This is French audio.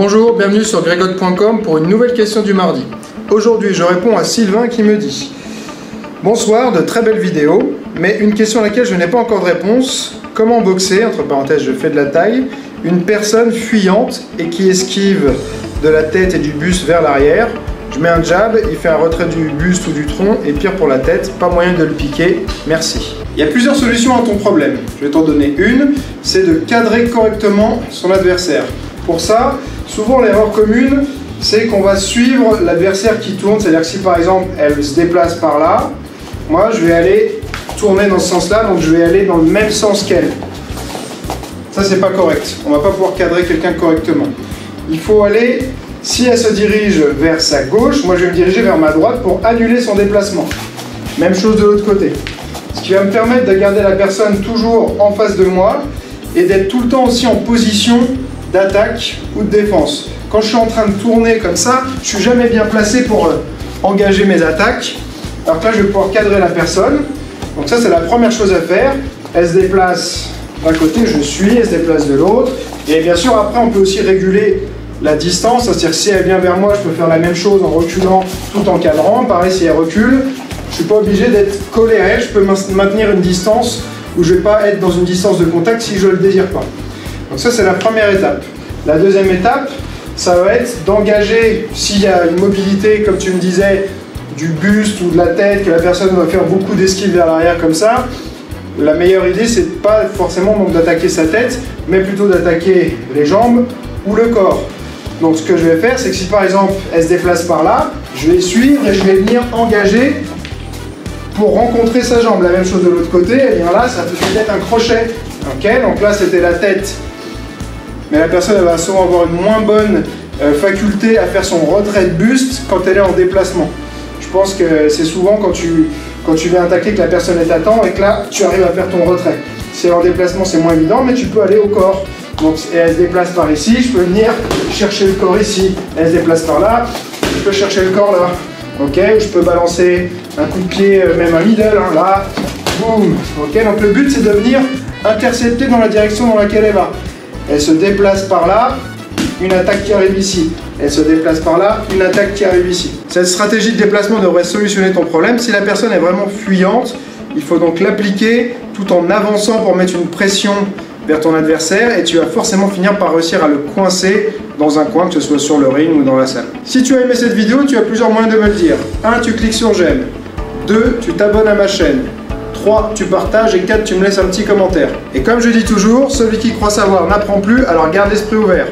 Bonjour, bienvenue sur gregot.com pour une nouvelle question du mardi. Aujourd'hui, je réponds à Sylvain qui me dit: bonsoir, de très belles vidéos, mais une question à laquelle je n'ai pas encore de réponse. Comment boxer, entre parenthèses je fais de la taille, une personne fuyante et qui esquive de la tête et du buste vers l'arrière? Je mets un jab, il fait un retrait du buste ou du tronc, et pire pour la tête, pas moyen de le piquer, merci. Il y a plusieurs solutions à ton problème. Je vais t'en donner une, c'est de cadrer correctement son adversaire. Pour ça, souvent l'erreur commune, c'est qu'on va suivre l'adversaire qui tourne, c'est-à-dire que si par exemple elle se déplace par là, moi je vais aller tourner dans ce sens-là, donc je vais aller dans le même sens qu'elle. Ça c'est pas correct, on va pas pouvoir cadrer quelqu'un correctement. Il faut aller, si elle se dirige vers sa gauche, moi je vais me diriger vers ma droite pour annuler son déplacement. Même chose de l'autre côté. Ce qui va me permettre de garder la personne toujours en face de moi et d'être tout le temps aussi en position d'attaque ou de défense. Quand je suis en train de tourner comme ça, je suis jamais bien placé pour engager mes attaques. Alors que là, je vais pouvoir cadrer la personne. Donc ça, c'est la première chose à faire. Elle se déplace d'un côté, je suis, elle se déplace de l'autre. Et bien sûr, après, on peut aussi réguler la distance. C'est-à-dire que si elle vient vers moi, je peux faire la même chose en reculant tout en cadrant. Pareil, si elle recule, je ne suis pas obligé d'être collé à elle. Je peux maintenir une distance où je ne vais pas être dans une distance de contact si je ne le désire pas. Donc ça, c'est la première étape. La deuxième étape, ça va être d'engager, s'il y a une mobilité, comme tu me disais, du buste ou de la tête, que la personne va faire beaucoup d'esquives vers l'arrière comme ça, la meilleure idée, c'est pas forcément d'attaquer sa tête, mais plutôt d'attaquer les jambes ou le corps. Donc ce que je vais faire, c'est que si par exemple, elle se déplace par là, je vais suivre et je vais venir engager pour rencontrer sa jambe. La même chose de l'autre côté, et bien là, ça peut être un crochet. Okay, donc là, c'était la tête. Mais la personne elle va souvent avoir une moins bonne faculté à faire son retrait de buste quand elle est en déplacement. Je pense que c'est souvent quand tu viens attaquer que la personne est à temps et que là tu arrives à faire ton retrait. Si elle est en déplacement, c'est moins évident, mais tu peux aller au corps. Donc elle se déplace par ici, je peux venir chercher le corps ici. Elle se déplace par là, je peux chercher le corps là. Ok, je peux balancer un coup de pied, même un middle, hein, là. Boum. Ok, donc le but c'est de venir intercepter dans la direction dans laquelle elle va. Elle se déplace par là, une attaque qui arrive ici. Elle se déplace par là, une attaque qui arrive ici. Cette stratégie de déplacement devrait solutionner ton problème. Si la personne est vraiment fuyante, il faut donc l'appliquer tout en avançant pour mettre une pression vers ton adversaire et tu vas forcément finir par réussir à le coincer dans un coin, que ce soit sur le ring ou dans la salle. Si tu as aimé cette vidéo, tu as plusieurs moyens de me le dire. 1. Tu cliques sur j'aime. 2. Tu t'abonnes à ma chaîne. 3. Tu partages et 4. Tu me laisses un petit commentaire. Et comme je dis toujours, celui qui croit savoir n'apprend plus, alors garde l'esprit ouvert.